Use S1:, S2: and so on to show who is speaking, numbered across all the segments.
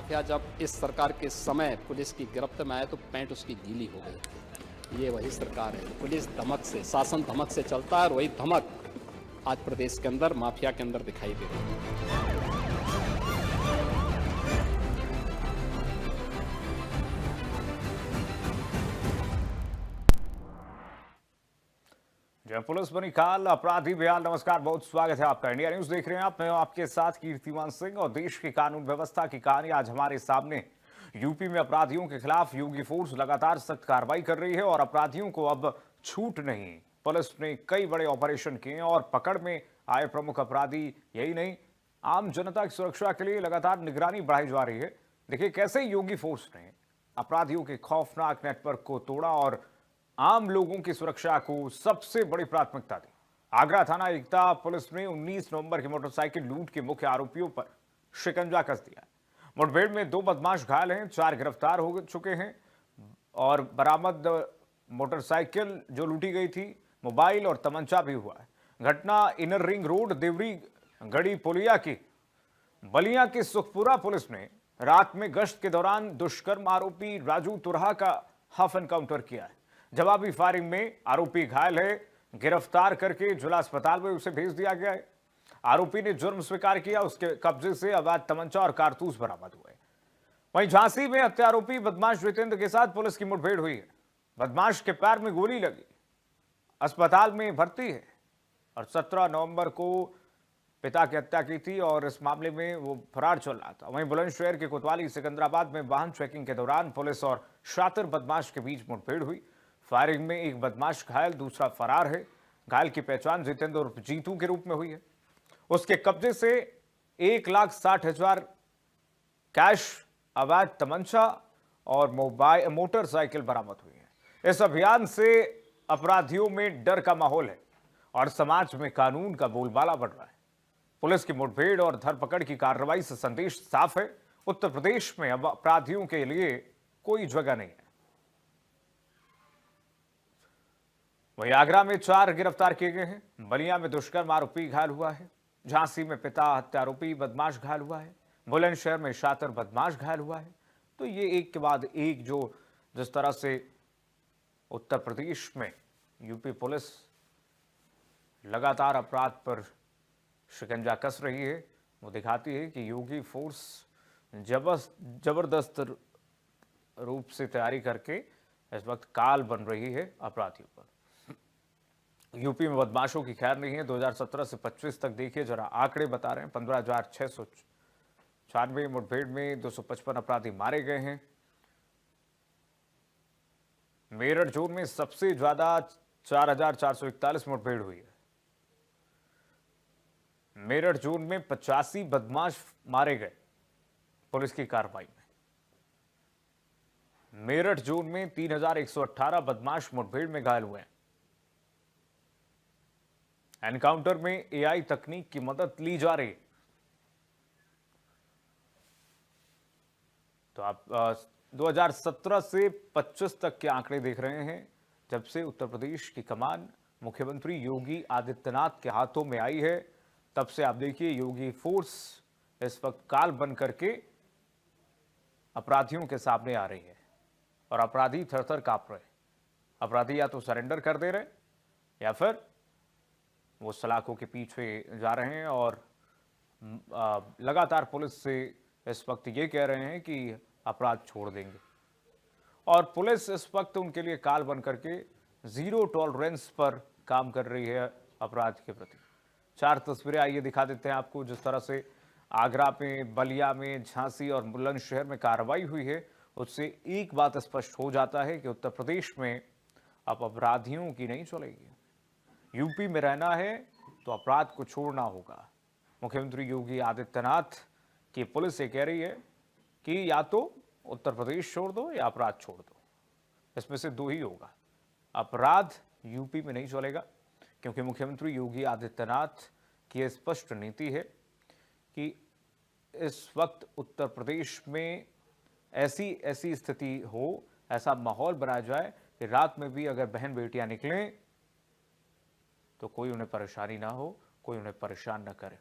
S1: Mafia जब इस सरकार के समय पुलिस की गिरफ्त में आए तो पैंट उसकी गीली हो गई। ये वही सरकार है। पुलिस धमक से, शासन धमक से चलता है और वही धमक आज प्रदेश के अंदर माफिया के अंदर दिखाई दे रही है।
S2: जय पुलिस बनी काल, अपराधी बेहाल। नमस्कार, बहुत स्वागत है आपका। इंडिया न्यूज देख रहे हैं आप। मैं आपके साथ कीर्तिमान सिंह और देश की कानून व्यवस्था की कहानी आज हमारे सामने। यूपी में अपराधियों के खिलाफ योगी फोर्स लगातार सख्त कार्रवाई कर रही है और अपराधियों को अब छूट नहीं। पुलिस ने कई बड़े ऑपरेशन किए और पकड़ में आए प्रमुख अपराधी यही नहीं, आम जनता की सुरक्षा के लिए लगातार निगरानी बढ़ाई जा रही है। देखिए कैसे योगी फोर्स ने अपराधियों के खौफनाक नेटवर्क को तोड़ा और आम लोगों की सुरक्षा को सबसे बड़ी प्राथमिकता दी। आगरा थाना एकता पुलिस ने 19 नवंबर की मोटरसाइकिल लूट के मुख्य आरोपियों पर शिकंजा कस दिया। मुठभेड़ में 2 बदमाश घायल हैं, 4 गिरफ्तार हो चुके हैं और बरामद मोटरसाइकिल जो लूटी गई थी, मोबाइल और तमंचा भी हुआ है। घटना इनर रिंग रोड देवरी गढ़ी पुलिया की बलिया की सुखपुरा पुलिस ने रात में गश्त के दौरान दुष्कर्म आरोपी राजू तुरहा का हाफ एनकाउंटर किया है। जवाबी फायरिंग में आरोपी घायल है, गिरफ्तार करके जिला अस्पताल में उसे भेज दिया गया है। आरोपी ने जुर्म स्वीकार किया। उसके कब्जे से अवैध तमंचा और कारतूस बरामद हुए। वहीं झांसी में हत्यारोपी बदमाश जितेंद्र के साथ पुलिस की मुठभेड़ हुई है। बदमाश के पैर में गोली लगी, अस्पताल में भर्ती है और 17 नवंबर को पिता की हत्या की थी और इस मामले में वो फरार चल रहा था। वहीं बुलंदशहर के कोतवाली सिकंदराबाद में वाहन चेकिंग के दौरान पुलिस और शातिर बदमाश के बीच मुठभेड़ हुई। फायरिंग में एक बदमाश घायल, दूसरा फरार है। घायल की पहचान जितेंद्र उर्फ जीतू के रूप में हुई है। उसके कब्जे से 1,60,000 कैश, अवैध तमंचा और मोटरसाइकिल बरामद हुई है। इस अभियान से अपराधियों में डर का माहौल है और समाज में कानून का बोलबाला बढ़ रहा है। पुलिस की मुठभेड़ और धरपकड़ की कार्रवाई से संदेश साफ है, उत्तर प्रदेश में अब अपराधियों के लिए कोई जगह नहीं है। वहीं आगरा में 4 गिरफ्तार किए गए हैं। बलिया में दुष्कर्म आरोपी घायल हुआ है। झांसी में पिता हत्यारोपी बदमाश घायल हुआ है। बुलंदशहर में शातिर बदमाश घायल हुआ है। तो ये एक के बाद एक जिस तरह से उत्तर प्रदेश में यूपी पुलिस लगातार अपराध पर शिकंजा कस रही है, वो दिखाती है कि योगी फोर्स जबरदस्त रूप से तैयारी करके इस वक्त काल बन रही है अपराधियों पर। यूपी में बदमाशों की खैर नहीं है। 2017 से 25 तक देखिए जरा आंकड़े बता रहे हैं। 15,696 मुठभेड़ में 255 अपराधी मारे गए हैं। मेरठ जोन में सबसे ज्यादा 4,441 मुठभेड़ हुई है। मेरठ जोन में 85 बदमाश मारे गए पुलिस की कार्रवाई में। मेरठ जोन में 3,118 बदमाश मुठभेड़ में घायल हुए हैं। एनकाउंटर में एआई तकनीक की मदद ली जा रही है। तो आप 2017 से 25 तक के आंकड़े देख रहे हैं। जब से उत्तर प्रदेश की कमान मुख्यमंत्री योगी आदित्यनाथ के हाथों में आई है, तब से आप देखिए योगी फोर्स इस वक्त काल बन करके अपराधियों के सामने आ रही है और अपराधी थर-थर कांप रहे। अपराधी या तो सरेंडर कर दे रहे या फिर वो सलाखों के पीछे जा रहे हैं और लगातार पुलिस से इस वक्त ये कह रहे हैं कि अपराध छोड़ देंगे। और पुलिस इस वक्त उनके लिए काल बन करके जीरो टॉलरेंस पर काम कर रही है अपराध के प्रति। 4 तस्वीरें आइए दिखा देते हैं आपको। जिस तरह से आगरा में, बलिया में, झांसी और बुलंदशहर में कार्रवाई हुई है, उससे एक बात स्पष्ट हो जाता है कि उत्तर प्रदेश में अब अपराधियों की नहीं चलेगी। यूपी में रहना है तो अपराध को छोड़ना होगा। मुख्यमंत्री योगी आदित्यनाथ की पुलिस ये कह रही है कि या तो उत्तर प्रदेश छोड़ दो या अपराध छोड़ दो, इसमें से 2 ही होगा। अपराध यूपी में नहीं चलेगा क्योंकि मुख्यमंत्री योगी आदित्यनाथ की स्पष्ट नीति है कि इस वक्त उत्तर प्रदेश में ऐसी स्थिति हो, ऐसा माहौल बनाया जाए कि रात में भी अगर बहन बेटियां निकलें तो कोई उन्हें परेशानी ना हो, कोई उन्हें परेशान ना करे।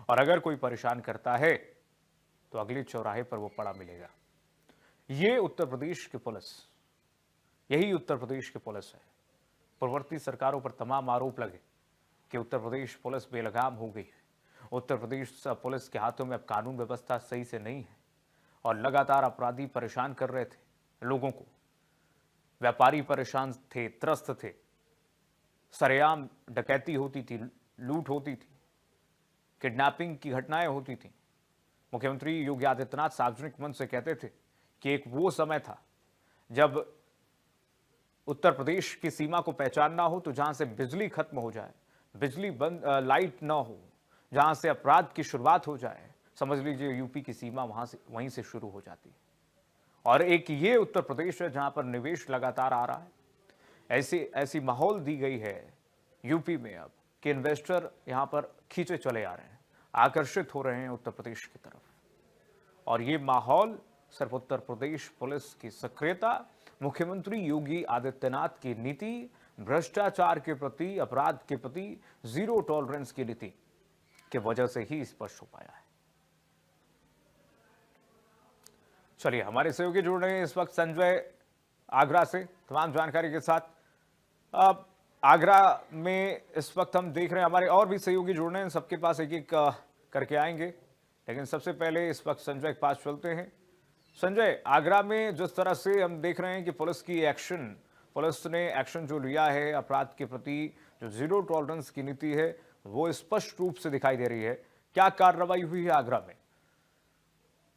S2: और अगर कोई परेशान करता है तो अगले चौराहे पर वो पड़ा मिलेगा। ये उत्तर प्रदेश की पुलिस, यही उत्तर प्रदेश की पुलिस है। पूर्ववर्ती सरकारों पर तमाम आरोप लगे कि उत्तर प्रदेश पुलिस बेलगाम हो गई है, उत्तर प्रदेश पुलिस के हाथों में अब कानून व्यवस्था सही से नहीं है और लगातार अपराधी परेशान कर रहे थे लोगों को। व्यापारी परेशान थे, त्रस्त थे, सरेआम डकैती होती थी, लूट होती थी, किडनैपिंग की घटनाएं होती थी। मुख्यमंत्री योगी आदित्यनाथ सार्वजनिक मंच से कहते थे कि एक वो समय था जब उत्तर प्रदेश की सीमा को पहचानना हो तो जहां से बिजली खत्म हो जाए, बिजली बंद, लाइट ना हो, जहां से अपराध की शुरुआत हो जाए, समझ लीजिए यूपी की सीमा वहीं से शुरू हो जाती है। और एक ये उत्तर प्रदेश है जहां पर निवेश लगातार आ रहा है। ऐसी माहौल दी गई है यूपी में अब कि इन्वेस्टर यहां पर खींचे चले आ रहे हैं, आकर्षित हो रहे हैं उत्तर प्रदेश की तरफ। और ये माहौल सिर्फ उत्तर प्रदेश पुलिस की सक्रियता, मुख्यमंत्री योगी आदित्यनाथ की नीति, भ्रष्टाचार के प्रति, अपराध के प्रति जीरो टॉलरेंस की नीति की वजह से ही स्पष्ट हो पाया है। चलिए, हमारे सहयोगी जुड़ रहे हैं इस वक्त संजय आगरा से तमाम जानकारी के साथ। अब आगरा में इस वक्त हम देख रहे हैं हमारे और भी सहयोगी जुड़ रहे हैं, सबके पास एक एक करके आएंगे, लेकिन सबसे पहले इस वक्त संजय के पास चलते हैं। संजय, आगरा में जिस तरह से हम देख रहे हैं कि पुलिस ने एक्शन जो लिया है अपराध के प्रति, जो जीरो टॉलरेंस की नीति है वो स्पष्ट रूप से दिखाई दे रही है। क्या कार्रवाई हुई है आगरा में?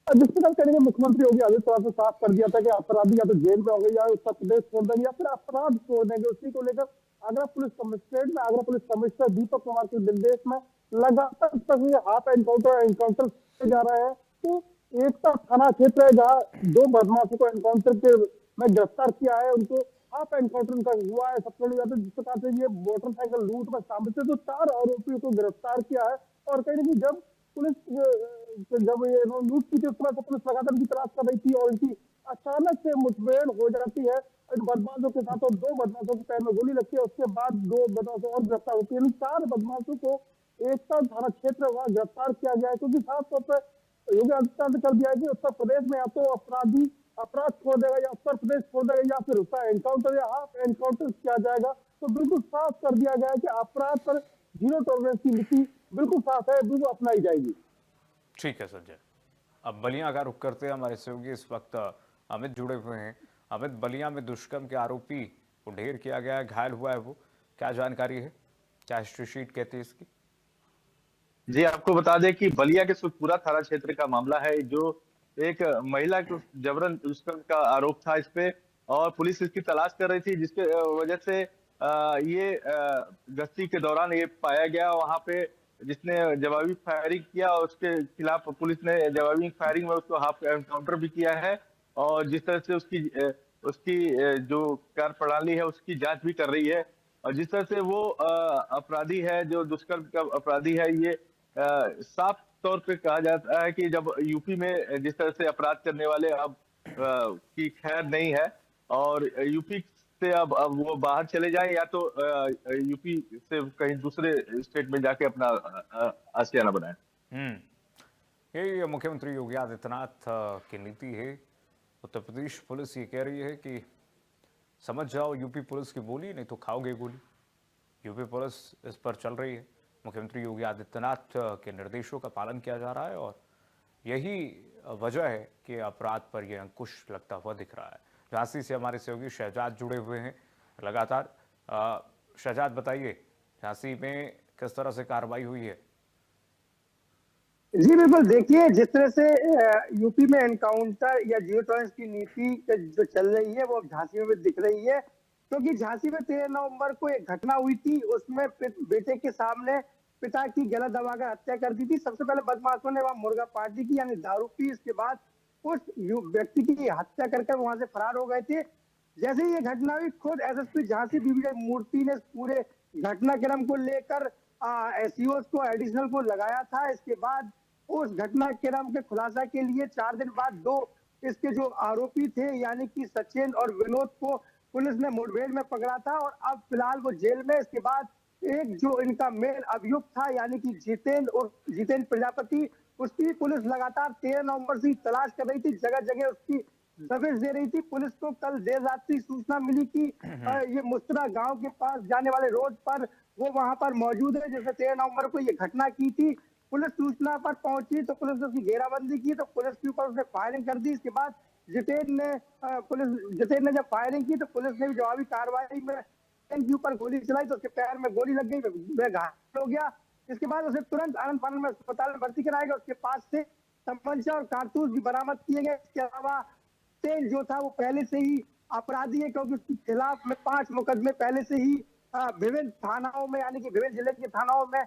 S3: जिस प्रकार करेंगे मुख्यमंत्री योगी आदित्यनाथ ने साफ कर दिया था कि अपराधी या तो जेल में हो गए या उत्तर प्रदेश छोड़ देंगे या फिर अपराध छोड़ देंगे। उसी को लेकर आगरा पुलिस कमिश्नरेट में आगरा पुलिस कमिश्नर दीपक कुमार के निर्देश में लगातार तक हाफ एनकाउंटर जा रहा है। तो एकता थाना क्षेत्र है जहाँ 2 बदमाशों को एनकाउंटर के में गिरफ्तार किया है, उनको हाफ एनकाउंटर उनका हुआ है। सबसे बड़ी बात है जिस प्रकार से ये मोटरसाइकिल लूट में शामिल थे तो 4 आरोपियों को गिरफ्तार किया है। और कहीं नहीं जब पुलिस जब ये लूट की थी उस समय पुलिस लगातार की तलाश कर रही थी और इनकी अचानक से मुठभेड़ हो जाती है इन बदमाशों के साथ और 2 बदमाशों के पैर में गोली लगती है। उसके बाद 2 बदमाशों और गिरफ्तार होती है, 4 बदमाशों को एकता थाना क्षेत्र वहां गिरफ्तार किया गया है। क्योंकि साफ तौर पर योगी आदित्यनाथ ने कर दिया है कि उत्तर प्रदेश में या तो अपराधी अपराध छोड़ देगा या उत्तर प्रदेश छोड़ देगा या फिर उसका एनकाउंटर या हाफ एनकाउंटर किया जाएगा। तो बिल्कुल साफ कर दिया गया है कि अपराध पर जीरो टॉलरेंस की नीति बिल्कुल साफ है, बिल्कुल अपनाई जाएगी।
S2: ठीक है संजय, अब बलिया का रुख करते हैं। हमारे सहयोगी इस वक्त अमित जुड़े हुए हैं। अमित, बलिया में दुष्कर्म के आरोपी को ढेर किया गया है, घायल हुआ है, वो क्या जानकारी है, क्या हिस्ट्री शीट कहती है इसकी?
S4: जी, आपको बता दें कि बलिया के सुखपुरा थाना क्षेत्र का मामला है जो एक महिला को जबरन दुष्कर्म का आरोप था इस पे और पुलिस इसकी तलाश कर रही थी, जिसके वजह से ये गश्ती के दौरान ये पाया गया। वहां पे जिसने जवाबी फायरिंग किया और उसके खिलाफ पुलिस ने जवाबी फायरिंग में उसको हाफ एनकाउंटर भी किया है और जिस तरह से उसकी जो कार्यप्रणाली है उसकी जांच भी कर रही है। और जिस तरह से वो अपराधी है, जो दुष्कर्म का अपराधी है, ये साफ तौर पे कहा जाता है कि जब यूपी में जिस तरह से अपराध करने वाले अब की खैर नहीं है और यूपी से अब वो बाहर चले जाएं या तो यूपी से कहीं दूसरे स्टेट में जाके अपना आशियाना बनाएं।
S2: ये मुख्यमंत्री योगी आदित्यनाथ की नीति है। उत्तर प्रदेश पुलिस ये कह रही है कि समझ जाओ यूपी पुलिस की बोली, नहीं तो खाओगे गोली। यूपी पुलिस इस पर चल रही है। मुख्यमंत्री योगी आदित्यनाथ के निर्देशों का पालन किया जा रहा है और यही वजह है कि अपराध पर यह अंकुश लगता हुआ दिख रहा है। झांसी से हमारे सहयोगी शहजाद जुड़े हुए हैं लगातार। शहजाद, बताइए झांसी में किस तरह से कार्रवाई हुई है?
S3: जी बिल्कुल, देखिए जिस तरह से यूपी में एनकाउंटर या जीरो टॉलरेंस की नीति जो चल रही है वो अब झांसी में भी दिख रही है। क्योंकि झांसी में 13 नवंबर को एक घटना हुई थी, उसमें बेटे के सामने पिता की गला दबाकर हत्या कर दी थी। सबसे पहले बदमाशों ने वहां मुर्गा पार्टी की यानी दारू पी, इसके बाद उस व्यक्ति की हत्या करके वहां से फरार हो गए थे। जैसे ही ये घटना हुई, खुद एसएसपी झांसी दिव्य मूर्ति ने पूरे घटनाक्रम को लेकर एसईओ को एडिशनल को लगाया था। इसके बाद उस घटनाक्रम के खुलासा के लिए 4 दिन बाद 2 इसके जो आरोपी थे यानी कि सचिन और विनोद को पुलिस ने मुठभेड़ में पकड़ा था और अब फिलहाल वो जेल में। इसके बाद एक जो इनका मेन अभियुक्त था यानी कि जितेंद्र प्रजापति, उसकी पुलिस लगातार 13 नवंबर से तलाश कर रही थी, जगह जगह उसकी दबिश दे रही थी। पुलिस को कल देर रात्रि सूचना मिली कि ये मुस्तरा गांव के पास जाने वाले रोड पर वो वहां पर मौजूद है, जैसे 13 नवंबर को ये घटना की थी। पुलिस सूचना पर पहुंची तो पुलिस ने उसकी घेराबंदी की, तो पुलिस के ऊपर उसने फायरिंग कर दी। इसके बाद जितेन ने जब फायरिंग की तो पुलिस ने भी जवाबी कार्रवाई में के ऊपर गोली चलाई, तो उसके पैर में गोली लग गई, वह घायल हो गया। इसके बाद उसे तुरंत आनंद फानंद में अस्पताल में भर्ती कराया गया। उसके पास से तमंचा और कारतूस भी बरामद किए गए। इसके अलावा तेल जो था वो पहले से ही अपराधी है, क्योंकि उसके खिलाफ में 5 मुकदमे पहले से ही विभिन्न थानाओं में, यानी कि विभिन्न जिले के थानाओं में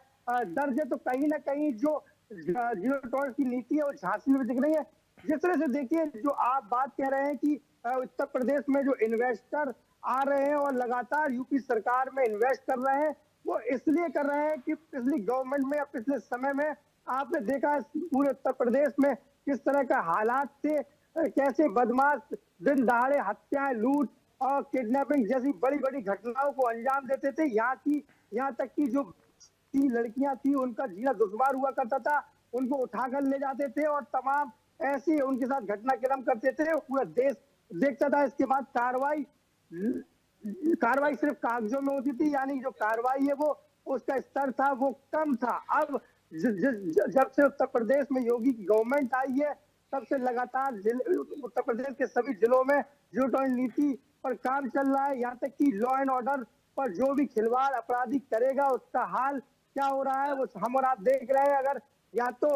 S3: दर्ज है। तो कहीं ना कहीं जो जीरो टॉलरेंस की नीति है वो झांसी में दिख रही है। जिस तरह से देखिए, जो आप बात कह रहे हैं कि उत्तर प्रदेश में जो इन्वेस्टर आ रहे हैं और लगातार यूपी सरकार में इन्वेस्ट कर रहे हैं, वो इसलिए कर रहे हैं कि पिछली गवर्नमेंट में या पिछले समय में आपने देखा पूरे उत्तर प्रदेश में किस तरह का हालात थे, कैसे बदमाश दिन दहाड़े हत्याएं, लूट और किडनैपिंग जैसी बड़ी बड़ी घटनाओं को अंजाम देते थे। यहाँ तक कि जो 3 लड़कियां थी उनका जीना दुश्वार हुआ करता था, उनको उठाकर ले जाते थे और तमाम ऐसी उनके साथ घटनाक्रम करते थे, पूरा देश देखता था। इसके बाद कार्रवाई सिर्फ कागजों में होती थी, यानी जो कार्रवाई है वो उसका स्तर था वो कम था। अब जब से उत्तर प्रदेश में योगी की गवर्नमेंट आई है, तब से लगातार उत्तर प्रदेश के सभी जिलों में जीरो टॉलरेंस नीति पर काम चल रहा है। यहाँ तक कि लॉ एंड ऑर्डर पर जो भी खिलवाड़ अपराधी करेगा उसका हाल क्या हो रहा है वो हम और आप देख रहे हैं। अगर या तो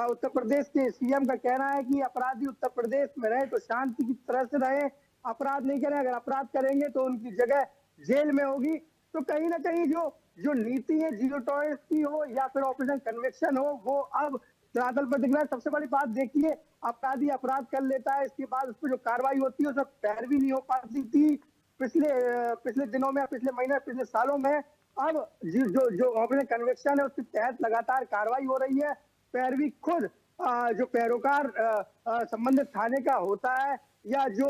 S3: उत्तर प्रदेश के सीएम का कहना है कि अपराधी उत्तर प्रदेश में रहे तो शांति की तरह से रहे, अपराध नहीं करें, अगर अपराध करेंगे तो उनकी जगह जेल में होगी। तो कहीं ना कहीं जो नीति है जीरो टॉलरेंस की हो या फिर ऑपरेशन कन्विक्शन हो, वो अब धरातल पर दिख रहा है। सबसे बड़ी बात देखिए, अपराधी अपराध कर लेता है, इसके बाद उस पर जो कार्रवाई होती है उसमें पैरवी नहीं हो पाती थी पिछले दिनों में, पिछले महीने, पिछले सालों में। अब जो ऑपरेशन कन्विक्शन है उसके तहत लगातार कार्रवाई हो रही है। पैरवी खुद जो पैरोकार संबंधित थाने का होता है या जो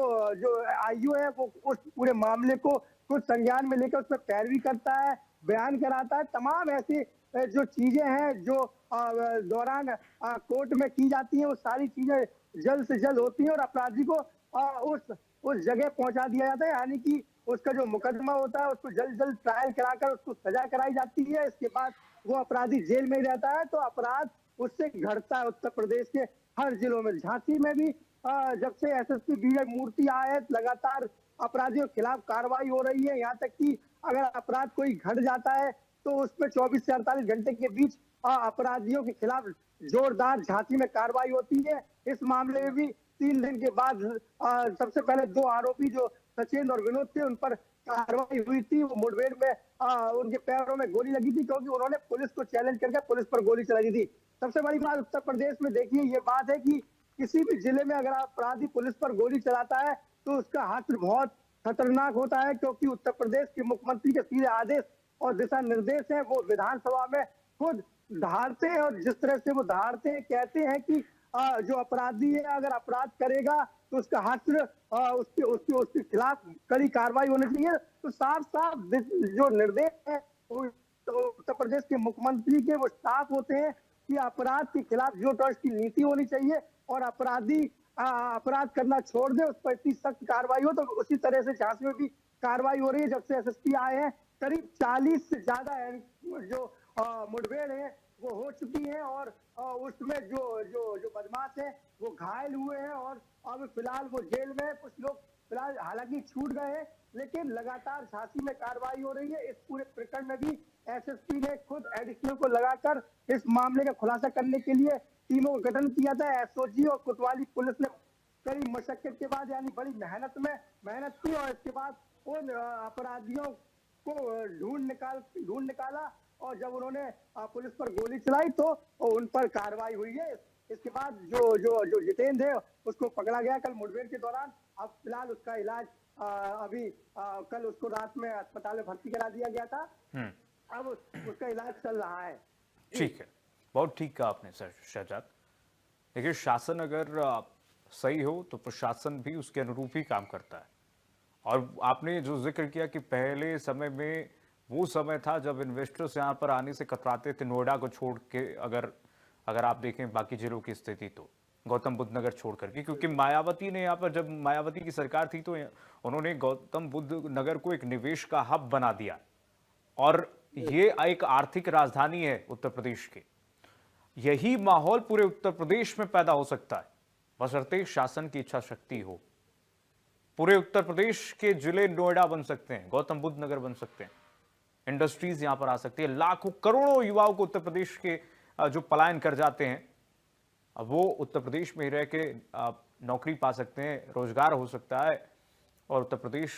S3: आईओ है वो उस पूरे मामले को खुद संज्ञान में लेकर उसमें पैरवी करता है, बयान कराता है। तमाम ऐसी जो चीजें हैं जो दौरान कोर्ट में की जाती हैं, वो सारी चीजें जल्द से जल्द होती हैं और अपराधी को उस जगह पहुंचा दिया जाता है, यानी कि उसका जो मुकदमा होता है उसको जल्द जल्द ट्रायल कराकर उसको सजा कराई जाती है। इसके बाद वो अपराधी जेल में ही रहता है। तो अपराध उससे घटता है उत्तर प्रदेश के हर जिलों में। झांसी में भी जब से एसएसपी विजय मूर्ति आए हैं, लगातार अपराधियों के खिलाफ कार्रवाई हो रही है। यहाँ तक कि अगर अपराध कोई घट जाता है तो उसमें 24 से 48 घंटे के बीच अपराधियों के खिलाफ जोरदार झांसी में कार्रवाई होती है। इस मामले में भी 3 दिन के बाद सबसे पहले 2 आरोपी जो सचिन और विनोद थे उन पर कार्रवाई हुई थी। वो मुठभेड़ में उनके पैरों में गोली लगी थी, क्योंकि उन्होंने पुलिस को चैलेंज करके पुलिस पर गोली चलाई थी। सबसे बड़ी बात उत्तर प्रदेश में देखिए ये बात है कि किसी भी जिले में अगर अपराधी पुलिस पर गोली चलाता है तो उसका हश्र बहुत खतरनाक होता है, क्योंकि उत्तर प्रदेश के मुख्यमंत्री के सीधे आदेश और दिशा निर्देश है वो विधानसभा में खुद धारते हैं। और जिस तरह से वो धारते हैं, कहते हैं कि जो अपराधी है अगर अपराध करेगा तो उसका हश्र उसके खिलाफ कड़ी कार्रवाई होनी चाहिए। तो साफ साफ जो निर्देश है उत्तर प्रदेश के मुख्यमंत्री के वो साफ होते हैं कि अपराध के खिलाफ जीरो टॉलरेंस की नीति होनी चाहिए और अपराधी अपराध करना छोड़ दे, उस पर इतनी सख्त कार्रवाई हो। तो उसी तरह से झांसी में भी कार्रवाई हो रही है। जब से एसएसपी आए हैं करीब 40 से ज्यादा जो मुठभेड़ है वो हो चुकी है और उसमें जो बदमाश है वो घायल हुए हैं और अब फिलहाल वो जेल में। कुछ लोग फिलहाल हालांकि छूट गए हैं, लेकिन लगातार झांसी में कार्रवाई हो रही है। इस पूरे प्रकरण में भी एसएसपी ने खुद एडिशनल को लगाकर इस मामले का खुलासा करने के लिए टीमों का गठन किया था। एसओजी और कोतवाली पुलिस ने कड़ी मशक्कत के बाद यानी बड़ी मेहनत की और इसके बाद उन अपराधियों को ढूंढ निकाला और जब उन्होंने पुलिस पर गोली चलाई तो उन पर कार्रवाई हुई है। इसके बाद जो जितेंद्र है उसको पकड़ा गया कल मुठभेड़ के दौरान। अब फिलहाल उसका इलाज अभी कल उसको रात में अस्पताल में भर्ती करा दिया गया था। अब उसका इलाज चल रहा है।
S2: ठीक है, बहुत ठीक कहा आपने सर शहजाद। देखिए, शासन अगर सही हो तो प्रशासन भी उसके अनुरूप ही काम करता है। और आपने जो जिक्र किया कि पहले समय में वो समय था जब इन्वेस्टर्स यहाँ पर आने से कतराते थे, नोएडा को छोड़ के अगर अगर आप देखें बाकी जिलों की स्थिति तो गौतम बुद्ध नगर छोड़ करके, क्योंकि मायावती ने यहाँ पर, जब मायावती की सरकार थी तो उन्होंने गौतम बुद्ध नगर को एक निवेश का हब बना दिया और ये एक आर्थिक राजधानी है उत्तर प्रदेश की। यही माहौल पूरे उत्तर प्रदेश में पैदा हो सकता है, बशर्ते शासन की इच्छा शक्ति हो। पूरे उत्तर प्रदेश के जिले नोएडा बन सकते हैं, गौतम बुद्ध नगर बन सकते हैं, इंडस्ट्रीज यहां पर आ सकती है। लाखों करोड़ों युवाओं को उत्तर प्रदेश के जो पलायन कर जाते हैं, अब वो उत्तर प्रदेश में ही रह के नौकरी पा सकते हैं, रोजगार हो सकता है और उत्तर प्रदेश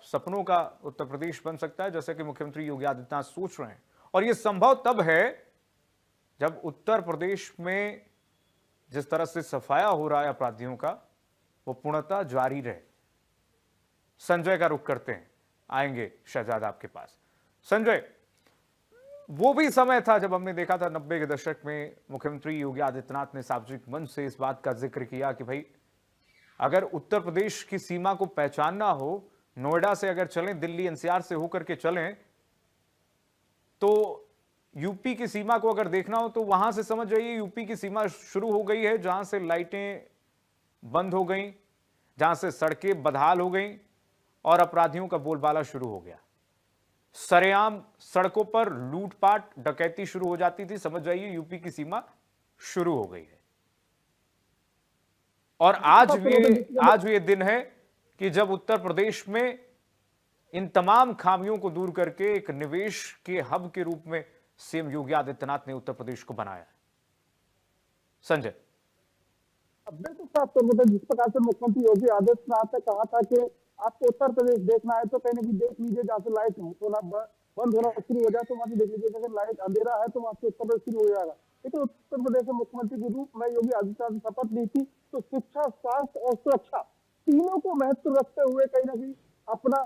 S2: सपनों का उत्तर प्रदेश बन सकता है, जैसे कि मुख्यमंत्री योगी आदित्यनाथ सोच रहे हैं। और ये संभव तब है जब उत्तर प्रदेश में जिस तरह से सफाया हो रहा है अपराधियों का, वो पूर्णतः जारी रहे। संजय का रुख करते हैं, आएंगे शहजाद आपके पास। संजय, वो भी समय था जब हमने देखा था 90 के दशक में मुख्यमंत्री योगी आदित्यनाथ ने सार्वजनिक मंच से इस बात का जिक्र किया कि भाई अगर उत्तर प्रदेश की सीमा को पहचानना हो, नोएडा से अगर चलें, दिल्ली एनसीआर से होकर के चलें, तो यूपी की सीमा को अगर देखना हो तो वहां से समझ जाइए यूपी की सीमा शुरू हो गई है, जहां से लाइटें बंद हो गई, जहां से सड़कें बदहाल हो गई और अपराधियों का बोलबाला शुरू हो गया। सरेआम सड़कों पर लूटपाट डकैती शुरू हो जाती थी, समझ जाइए यूपी की सीमा शुरू हो गई है। और आज ये दिन है कि जब उत्तर प्रदेश में इन तमाम खामियों को दूर करके एक निवेश के हब के रूप में सीएम योगी आदित्यनाथ ने उत्तर प्रदेश को बनाया है। संजय,
S3: बिल्कुल साफ तौर जिस प्रकार से मुख्यमंत्री योगी आदित्यनाथ ने कहा था कि आपको उत्तर प्रदेश देखना है तो कहीं ना कहीं देख लीजिए, जहाँ से लाइट होना बंद होना शुरू हो जाए तो वहां से देख लीजिए, अगर लाइट अंधेरा है तो वहां से उत्तर प्रदेश शुरू हो जाएगा। लेकिन उत्तर प्रदेश के मुख्यमंत्री के रूप में योगी आदित्यनाथ ने शपथ ली थी तो शिक्षा, स्वास्थ्य और सुरक्षा तीनों को महत्व रखते हुए कहीं ना कहीं अपना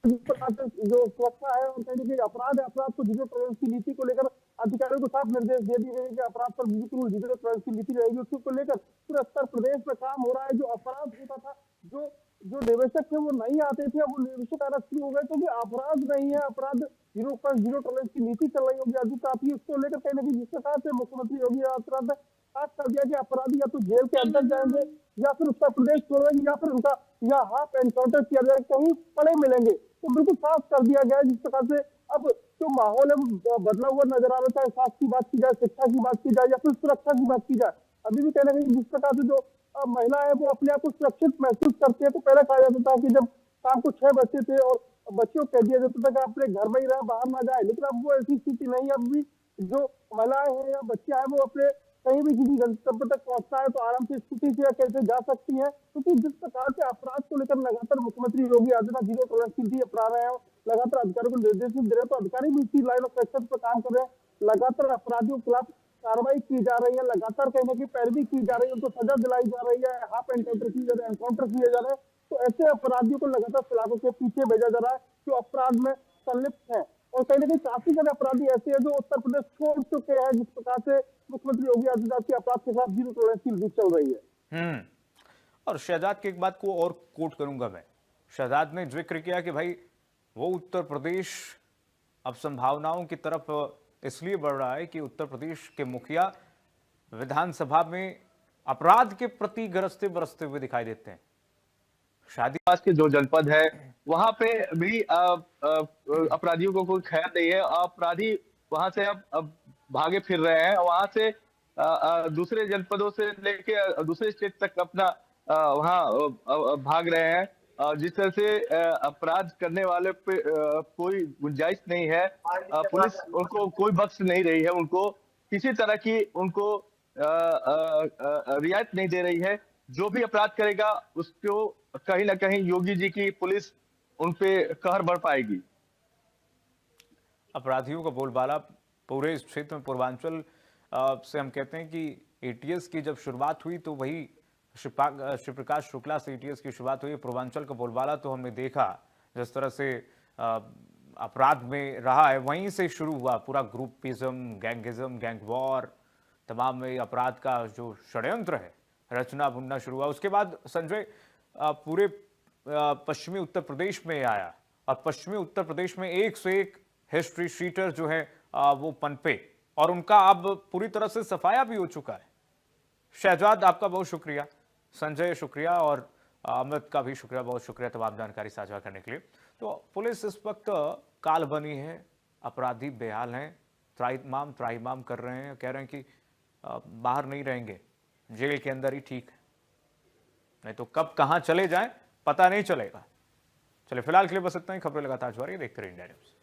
S3: जिस प्रकार से जो सुरक्षा है और कहीं ना कहीं अपराध को जीरो टॉलरेंस की नीति को लेकर अधिकारियों को साफ निर्देश दे दिए गए कि अपराध पर बिल्कुल जीरो टॉलरेंस की नीति रहेगी। उसको लेकर पूरा उत्तर प्रदेश में काम हो रहा है। जो अपराध होता था, जो निवेशक थे वो नहीं आते थे, अब वो निवेशक आना शुरू हो गए क्योंकि अपराध नहीं है, अपराध जीरो टॉलरेंस की नीति चल रही होगी आदित्यनाथ की। उसको लेकर कहीं ना कहीं जिस प्रकार से मुख्यमंत्री योगी आदित्यनाथ ने खास कर दिया कि अपराधी या तो जेल के अंदर जाएंगे या फिर उत्तर प्रदेश छोड़ेंगे या फिर उनका या हाफ एनकाउंटर किया जाए, कहीं पड़े मिलेंगे। तो बिल्कुल साफ कर दिया गया जिस प्रकार से अब जो माहौल है बदला हुआ नजर आ रहा है, चाहे स्वास्थ्य की बात की जाए, शिक्षा की बात की जाए या फिर सुरक्षा की बात की जाए। अभी भी कहीं ना कहीं जिस प्रकार से जो महिला है वो अपने आप को सुरक्षित महसूस करती है। तो पहले कहा जाता था कि जब शाम को 6 बजते थे और बच्चों को कह दिया जाता था कि अपने घर में ही रहे, बाहर ना जाए, लेकिन अब वो ऐसी स्थिति नहीं है। अब भी जो महिलाएं हैं या बच्चियां हैं वो अपने कहीं भी किसी गंतव्य तक पहुंचना है तो आराम से स्कूटी से कैसे जा सकती है, क्योंकि जिस प्रकार से अपराध को लेकर लगातार मुख्यमंत्री योगी आदित्यनाथ जीरो टॉलरेंस की नीति अपना रहे हैं, लगातार अधिकारियों को निर्देश दे रहे हैं, तो अधिकारी भी इसी लाइन ऑफ एक्शन पर काम कर रहे हैं। लगातार अपराधियों के खिलाफ कार्रवाई की जा रही है, लगातार कहीं ना कहीं पैरवी की जा रही है, उनको सजा दिलाई जा रही है, हाफ एनकाउंटर किए जा रहे हैं, एनकाउंटर किए जा रहे हैं। तो ऐसे अपराधियों को लगातार सलाखों के पीछे भेजा जा रहा है जो अपराध में संलिप्त है। और कहीं ना कहीं काफी सारे अपराधी ऐसे हैं जो उत्तर प्रदेश छोड़ चुके हैं। जिस प्रकार से मुख्यमंत्री योगी आदित्यनाथ की अपराध के साथ जीरो टॉलरेंस की नीति चल रही है।
S2: और शहजाद की एक बात को और कोट करूंगा मैं। शहजाद ने जिक्र किया कि भाई वो उत्तर प्रदेश अब संभावनाओं की तरफ इसलिए बढ़ रहा है कि उत्तर प्रदेश के मुखिया विधानसभा में अपराध के प्रति गरजते बरसते हुए दिखाई देते हैं। शादी
S4: पास के जो जनपद है वहां पे भी अपराधियों को कोई खैर नहीं है। अपराधी वहां से अब भागे फिर रहे हैं, वहां से दूसरे जनपदों से लेके दूसरे स्टेट तक अपना वहां भाग रहे हैं। जिस तरह से अपराध करने वाले पे कोई गुंजाइश नहीं है, पुलिस उनको कोई बख्श नहीं रही है, उनको किसी तरह की उनको रियायत नहीं दे रही है। जो भी अपराध करेगा उसको कहीं ना कहीं योगी जी की पुलिस उन पे कहर बढ़ पाएगी।
S2: अपराधियों का बोलबाला पूरे इस क्षेत्र में पूर्वांचल से हम कहते हैं कि एटीएस की जब शुरुआत हुई तो वही श्री प्रकाश शुक्ला से एटीएस की शुरुआत हुई। पूर्वांचल का बोलबाला तो हमने देखा जिस तरह से अपराध में रहा है, वहीं से शुरू हुआ पूरा ग्रुपिज्म, गैंगिज्म, गैंग वॉर, तमाम में अपराध का जो षड्यंत्र है रचना बुनना शुरू हुआ। उसके बाद संजय पूरे पश्चिमी उत्तर प्रदेश में आया और पश्चिमी उत्तर प्रदेश में एक से एक हिस्ट्री शीटर जो है वो पनपे और उनका अब पूरी तरह से सफाया भी हो चुका है। शहजाद, आपका बहुत शुक्रिया, संजय शुक्रिया, और अमित का भी शुक्रिया, बहुत शुक्रिया तमाम जानकारी साझा करने के लिए। तो पुलिस इस वक्त काल बनी है, अपराधी बेहाल हैं, त्राहिमाम कर रहे हैं, कह रहे हैं कि बाहर नहीं रहेंगे, जेल के अंदर ही ठीक है, नहीं तो कब कहां चले जाएं पता नहीं चलेगा। चलिए फिलहाल के लिए बस इतना ही। खबरें लगातार जारी, देखते रहिए इंडिया न्यूज।